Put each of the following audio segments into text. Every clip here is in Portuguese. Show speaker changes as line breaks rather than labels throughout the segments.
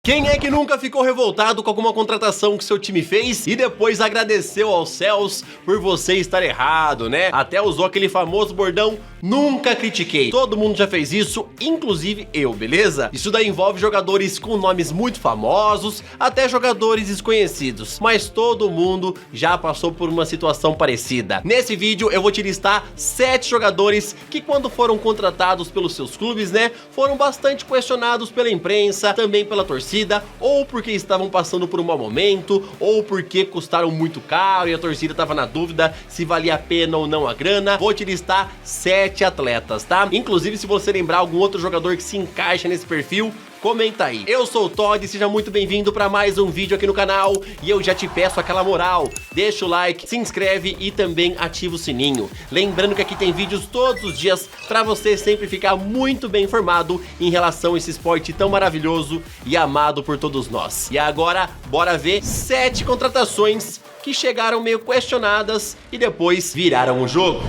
Quem é que nunca ficou revoltado com alguma contratação que seu time fez e depois agradeceu aos céus por você estar errado, né? Até usou aquele famoso bordão, nunca critiquei. Todo mundo já fez isso, inclusive eu, beleza? Isso daí envolve jogadores com nomes muito famosos, até jogadores desconhecidos, mas todo mundo já passou por uma situação parecida. Nesse vídeo eu vou te listar 7 jogadores que quando foram contratados pelos seus clubes, né, foram bastante questionados pela imprensa, também pela torcida, ou porque estavam passando por um mau momento, ou porque custaram muito caro e a torcida tava na dúvida se valia a pena ou não a grana. Vou te listar 7 atletas, tá? Inclusive, se você lembrar algum outro jogador que se encaixa nesse perfil, comenta aí. Eu sou o Todd, seja muito bem-vindo para mais um vídeo aqui no canal e eu já te peço aquela moral, deixa o like, se inscreve e também ativa o sininho. Lembrando que aqui tem vídeos todos os dias para você sempre ficar muito bem informado em relação a esse esporte tão maravilhoso e amado por todos nós. E agora, bora ver 7 contratações que chegaram meio questionadas e depois viraram o jogo.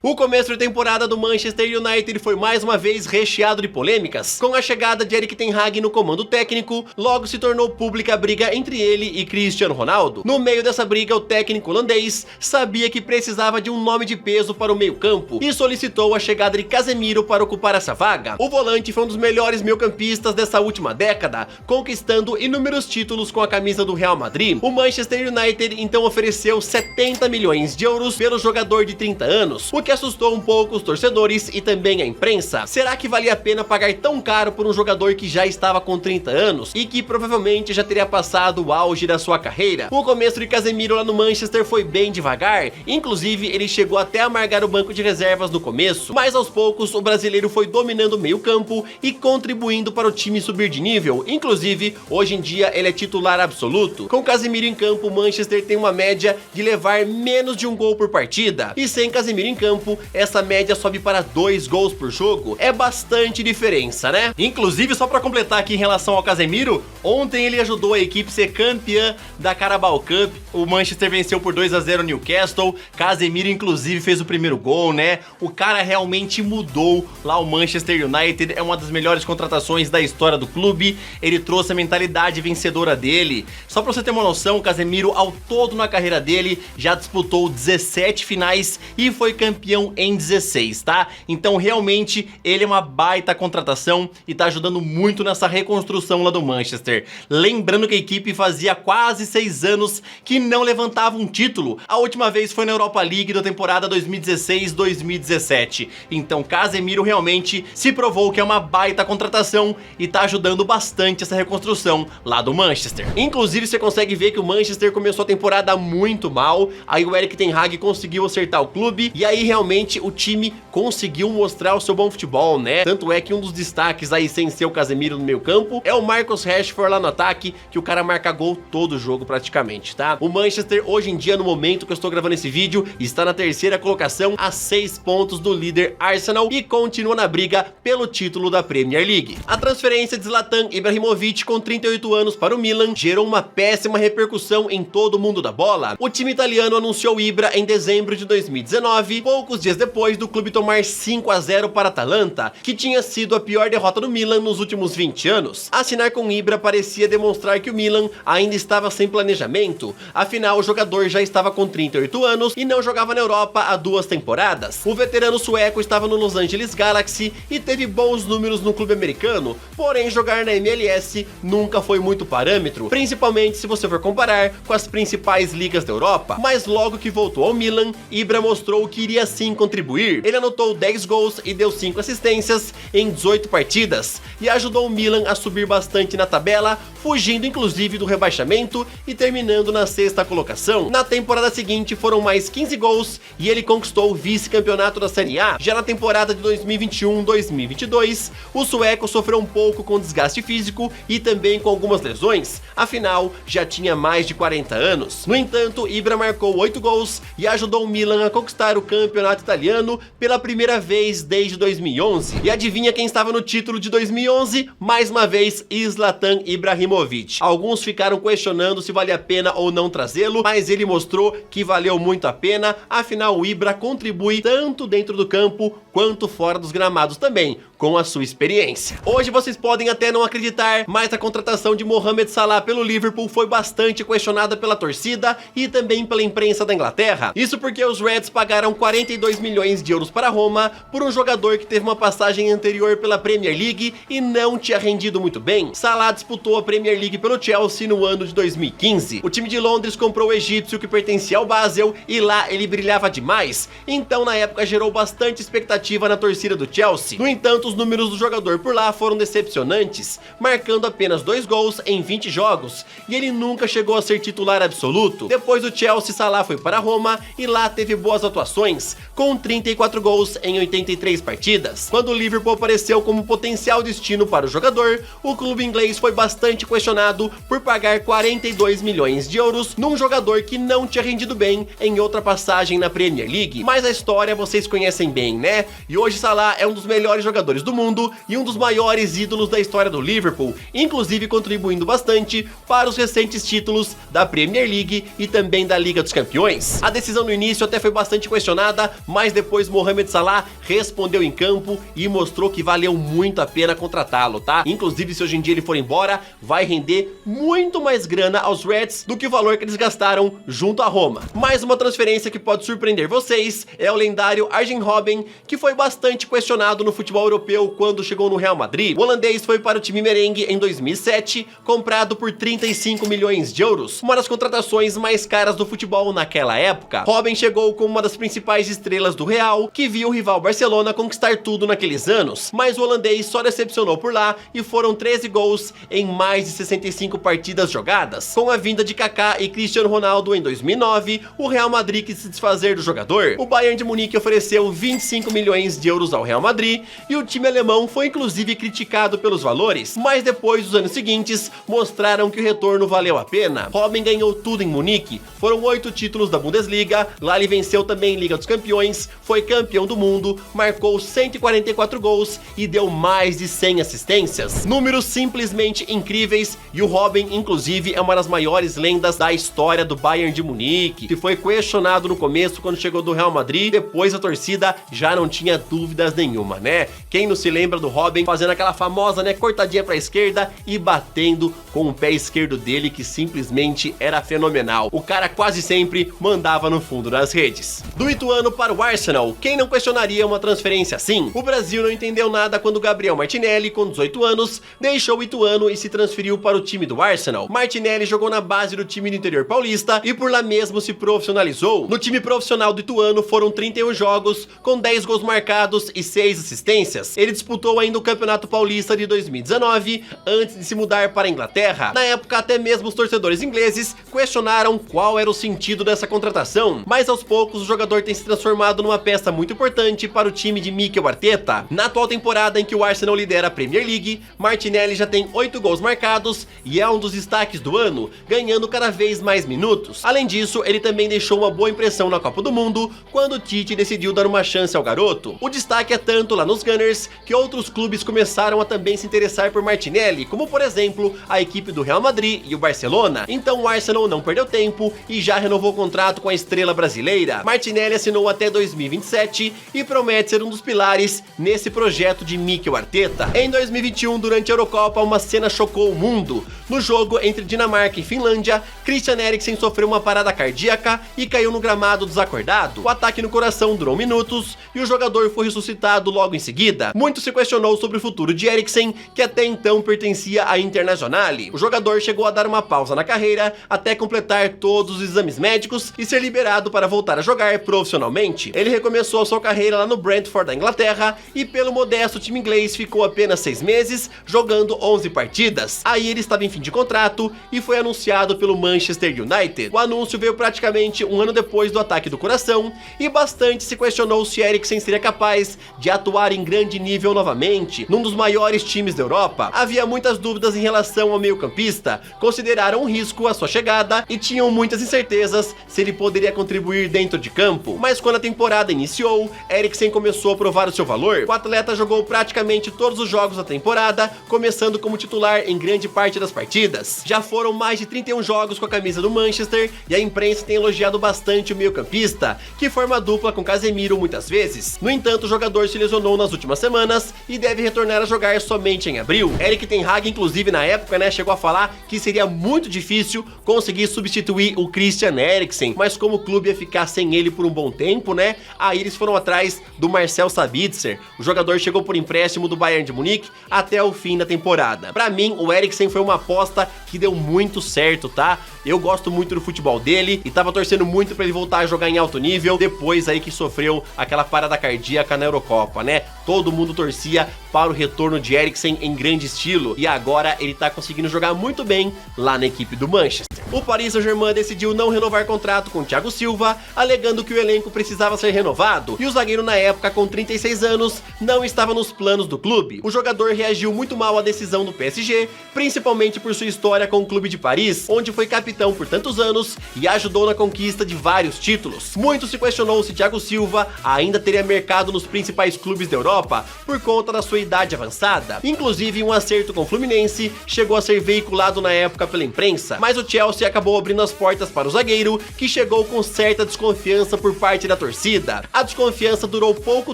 O começo de temporada do Manchester United foi mais uma vez recheado de polêmicas. Com a chegada de Erik ten Hag no comando técnico, logo se tornou pública a briga entre ele e Cristiano Ronaldo. No meio dessa briga, o técnico holandês sabia que precisava de um nome de peso para o meio-campo e solicitou a chegada de Casemiro para ocupar essa vaga. O volante foi um dos melhores meio-campistas dessa última década, conquistando inúmeros títulos com a camisa do Real Madrid. O Manchester United então ofereceu 70 milhões de euros pelo jogador de 30 anos, o que assustou um pouco os torcedores e também a imprensa. Será que valia a pena pagar tão caro por um jogador que já estava com 30 anos e que provavelmente já teria passado o auge da sua carreira? O começo de Casemiro lá no Manchester foi bem devagar, inclusive ele chegou até a amargar o banco de reservas no começo, mas aos poucos o brasileiro foi dominando o meio campo e contribuindo para o time subir de nível. Inclusive, hoje em dia ele é titular absoluto. Com Casemiro em campo, o Manchester tem uma média de levar menos de um gol por partida, e sem Casemiro em campo, essa média sobe para 2 gols por jogo. É bastante diferença, né? Inclusive, só para completar aqui em relação ao Casemiro, ontem ele ajudou a equipe a ser campeã da Carabao Cup. O Manchester venceu por 2-0 o Newcastle. Casemiro, inclusive, fez o primeiro gol, né? O cara realmente mudou lá o Manchester United. É uma das melhores contratações da história do clube. Ele trouxe a mentalidade vencedora dele. Só para você ter uma noção, o Casemiro, ao todo na carreira dele, já disputou 17 finais e foi campeão em 16, tá? Então realmente ele é uma baita contratação e tá ajudando muito nessa reconstrução lá do Manchester. Lembrando que a equipe fazia quase 6 anos que não levantava um título. A última vez foi na Europa League da temporada 2016-2017. Então Casemiro realmente se provou que é uma baita contratação e tá ajudando bastante essa reconstrução lá do Manchester. Inclusive você consegue ver que o Manchester começou a temporada muito mal, aí o Erik ten Hag conseguiu acertar o clube e aí realmente o time conseguiu mostrar o seu bom futebol, né? Tanto é que um dos destaques aí, sem ser o Casemiro no meio campo, é o Marcus Rashford lá no ataque, que o cara marca gol todo jogo praticamente, tá? O Manchester hoje em dia, no momento que eu estou gravando esse vídeo, está na 3ª colocação, a 6 pontos do líder Arsenal e continua na briga pelo título da Premier League. A transferência de Zlatan Ibrahimovic com 38 anos para o Milan gerou uma péssima repercussão em todo o mundo da bola. O time italiano anunciou o Ibra em dezembro de 2019, poucos dias depois do clube tomar 5-0 para a Atalanta, que tinha sido a pior derrota do Milan nos últimos 20 anos. Assinar com Ibra parecia demonstrar que o Milan ainda estava sem planejamento, afinal o jogador já estava com 38 anos e não jogava na Europa há 2 temporadas. O veterano sueco estava no Los Angeles Galaxy e teve bons números no clube americano, porém jogar na MLS nunca foi muito parâmetro, principalmente se você for comparar com as principais ligas da Europa. Mas logo que voltou ao Milan, Ibra mostrou que iria sim contribuir. Ele anotou 10 gols e deu 5 assistências em 18 partidas e ajudou o Milan a subir bastante na tabela, fugindo inclusive do rebaixamento e terminando na 6ª colocação. Na temporada seguinte foram mais 15 gols e ele conquistou o vice-campeonato da Série A. Já na temporada de 2021-2022, o sueco sofreu um pouco com desgaste físico e também com algumas lesões, afinal já tinha mais de 40 anos. No entanto, Ibra marcou 8 gols e ajudou o Milan a conquistar o campeonato italiano pela primeira vez desde 2011. E adivinha quem estava no título de 2011? Mais uma vez, Zlatan Ibrahimovic. Alguns ficaram questionando se valia a pena ou não trazê-lo, mas ele mostrou que valeu muito a pena, afinal o Ibra contribui tanto dentro do campo quanto fora dos gramados também, com a sua experiência. Hoje vocês podem até não acreditar, mas a contratação de Mohamed Salah pelo Liverpool foi bastante questionada pela torcida e também pela imprensa da Inglaterra. Isso porque os Reds pagaram 42 milhões de euros para Roma por um jogador que teve uma passagem anterior pela Premier League e não tinha rendido muito bem. Salah disputou a Premier League pelo Chelsea no ano de 2015. O time de Londres comprou o egípcio que pertencia ao Basel e lá ele brilhava demais, então na época gerou bastante expectativa na torcida do Chelsea. No entanto, os números do jogador por lá foram decepcionantes, marcando apenas 2 gols em 20 jogos, e ele nunca chegou a ser titular absoluto. Depois do Chelsea, Salah foi para Roma e lá teve boas atuações, com 34 gols em 83 partidas. Quando o Liverpool apareceu como potencial destino para o jogador, o clube inglês foi bastante questionado por pagar 42 milhões de euros num jogador que não tinha rendido bem em outra passagem na Premier League. Mas a história vocês conhecem bem, né? E hoje Salah é um dos melhores jogadores do mundo e um dos maiores ídolos da história do Liverpool, inclusive contribuindo bastante para os recentes títulos da Premier League e também da Liga dos Campeões. A decisão no início até foi bastante questionada, mas depois Mohamed Salah respondeu em campo e mostrou que valeu muito a pena contratá-lo, tá? Inclusive, se hoje em dia ele for embora, vai render muito mais grana aos Reds do que o valor que eles gastaram junto à Roma. Mais uma transferência que pode surpreender vocês é o lendário Arjen Robben, que foi bastante questionado no futebol europeu quando chegou no Real Madrid. O holandês foi para o time merengue em 2007, comprado por 35 milhões de euros, uma das contratações mais caras do futebol naquela época. Robben chegou como uma das principais estrelas do Real, que viu o rival Barcelona conquistar tudo naqueles anos, mas o holandês só decepcionou por lá e foram 13 gols em mais de 65 partidas jogadas. Com a vinda de Kaká e Cristiano Ronaldo em 2009, o Real Madrid quis se desfazer do jogador. O Bayern de Munique ofereceu 25 milhões de euros ao Real Madrid e o time alemão foi inclusive criticado pelos valores, mas depois dos anos seguintes mostraram que o retorno valeu a pena. Robben ganhou tudo em Munique, foram 8 títulos da Bundesliga, lá ele venceu também Liga dos Campeões, foi campeão do mundo, marcou 144 gols e deu mais de 100 assistências. Números simplesmente incríveis, e o Robben inclusive é uma das maiores lendas da história do Bayern de Munique, que foi questionado no começo quando chegou do Real Madrid, depois a torcida já não tinha dúvidas nenhuma, né? Quem não se lembra do Robben fazendo aquela famosa, né, cortadinha pra esquerda e batendo com o pé esquerdo dele, que simplesmente era fenomenal. O cara quase sempre mandava no fundo das redes. Do Ituano para o Arsenal, quem não questionaria uma transferência assim? O Brasil não entendeu nada quando Gabriel Martinelli, com 18 anos, deixou o Ituano e se transferiu para o time do Arsenal. Martinelli jogou na base do time do interior paulista e por lá mesmo se profissionalizou. No time profissional do Ituano foram 31 jogos, com 10 gols marcados e 6 assistências. Ele disputou ainda o Campeonato Paulista de 2019, antes de se mudar para a Inglaterra. Na época, até mesmo os torcedores ingleses questionaram qual era o sentido dessa contratação, mas aos poucos o jogador tem se transformado numa peça muito importante para o time de Mikel Arteta. Na atual temporada em que o Arsenal lidera a Premier League, Martinelli já tem 8 gols marcados e é um dos destaques do ano, ganhando cada vez mais minutos. Além disso, ele também deixou uma boa impressão na Copa do Mundo, quando o Tite decidiu dar uma chance ao garoto. O destaque é tanto lá nos Gunners, que outros clubes começaram a também se interessar por Martinelli, como por exemplo, a equipe do Real Madrid e o Barcelona. Então o Arsenal não perdeu tempo e já renovou o contrato com a estrela brasileira. Martinelli assinou até 2027 e promete ser um dos pilares nesse projeto de Mikel Arteta. Em 2021, durante a Eurocopa, uma cena chocou o mundo. No jogo entre Dinamarca e Finlândia, Christian Eriksen sofreu uma parada cardíaca e caiu no gramado desacordado. O ataque no coração durou minutos e o jogador foi ressuscitado logo em seguida. Muito se questionou sobre o futuro de Eriksen, que até então pertencia à Internazionale. O jogador chegou a dar uma pausa na carreira até completar todos os exames médicos e ser liberado para voltar a jogar profissionalmente. Ele recomeçou a sua carreira lá no Brentford da Inglaterra e pelo modesto time inglês ficou apenas 6 meses, jogando 11 partidas. Aí ele estava em fim de contrato e foi anunciado pelo Manchester United. O anúncio veio praticamente um ano depois do ataque do coração e bastante se questionou se Eriksen seria capaz de atuar em grande nível novamente, num dos maiores times da Europa. Havia muitas dúvidas em relação ao meio-campista, consideraram um risco a sua chegada e tinham muitas incertezas se ele poderia contribuir dentro de campo. Mas quando a temporada iniciou, Eriksen começou a provar o seu valor. O atleta jogou praticamente todos os jogos da temporada, começando como titular em grande parte das partidas. Já foram mais de 31 jogos com a camisa do Manchester e a imprensa tem elogiado bastante o meio-campista, que forma dupla com Casemiro muitas vezes. No entanto, o jogador se lesionou nas últimas semanas e deve retornar a jogar somente em abril. Erik ten Hag, inclusive na época, né, chegou a falar que seria muito difícil conseguir substituir o Christian Eriksen, mas como o clube ia ficar sem ele por um bom tempo, né, aí eles foram atrás do Marcel Sabitzer. O jogador chegou por empréstimo do Bayern de Munique até o fim da temporada. Pra mim, o Eriksen foi uma aposta que deu muito certo, tá? Eu gosto muito do futebol dele e tava torcendo muito pra ele voltar a jogar em alto nível, depois aí que sofreu aquela parada cardíaca na Eurocopa, né? Todo mundo torcia para o retorno de Eriksen em grande estilo e agora ele tá conseguindo jogar muito bem lá na equipe do Manchester. O Paris Saint-Germain decidiu não renovar contrato com Thiago Silva, alegando que o elenco precisava ser renovado e o zagueiro na época com 36 anos não estava nos planos do clube. O jogador reagiu muito mal à decisão do PSG, principalmente por sua história com o clube de Paris, onde foi capitão por tantos anos e ajudou na conquista de vários títulos. Muito se questionou se Thiago Silva ainda teria mercado nos principais clubes da Europa por conta da sua idade avançada. Inclusive, um acerto com o Fluminense chegou a ser veiculado na época pela imprensa, mas o Chelsea acabou abrindo as portas para o zagueiro, que chegou com certa desconfiança por parte da torcida. A desconfiança durou pouco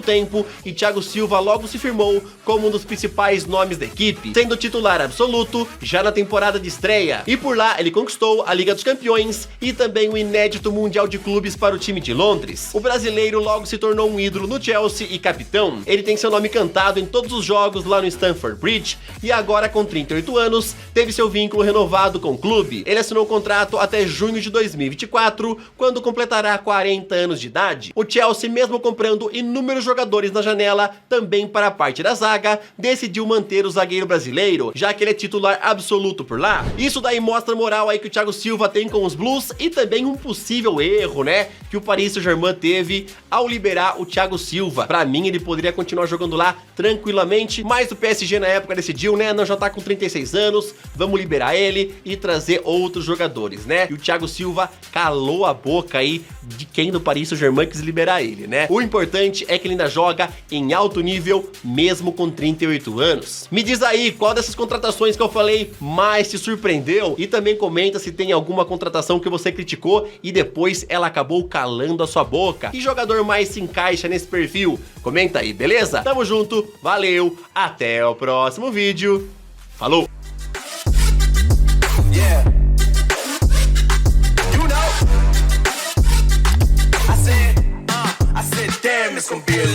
tempo e Thiago Silva logo se firmou como um dos principais nomes da equipe, sendo titular absoluto já na temporada de estreia. E por lá ele conquistou a Liga dos Campeões e também o inédito Mundial de Clubes para o time de Londres. O brasileiro logo se tornou um ídolo no Chelsea e capitão. Ele tem seu nome cantado em todos os jogos lá no Stamford Bridge e agora com 38 anos teve seu vínculo renovado com o clube. Ele assinou um contrato até junho de 2024, quando completará 40 anos de idade. O Chelsea, mesmo comprando inúmeros jogadores na janela, também para a parte da zaga, decidiu manter o zagueiro brasileiro, já que ele é titular absoluto por lá. Isso daí mostra a moral aí que o Thiago Silva tem com os Blues e também um possível erro, né, que o Paris Saint-Germain teve ao liberar o Thiago Silva. Pra mim, ele poderia continuar jogando lá tranquilamente, mas o PSG na época decidiu, né, não, já tá com 36 anos, vamos liberar ele e trazer outros jogadores, né? E o Thiago Silva calou a boca aí de quem do Paris Saint-Germain quis liberar ele, né? O importante é que ele ainda joga em alto nível, mesmo com 38 anos. Me diz aí, qual dessas contratações que eu falei mais te surpreendeu? E também comenta se tem alguma contratação que você criticou e depois ela acabou calando a sua boca. Que jogador mais se encaixa nesse perfil? Comenta aí, beleza? Tamo junto, valeu, até o próximo vídeo, falou!
Yeah. You know, I said, damn, it's gonna be a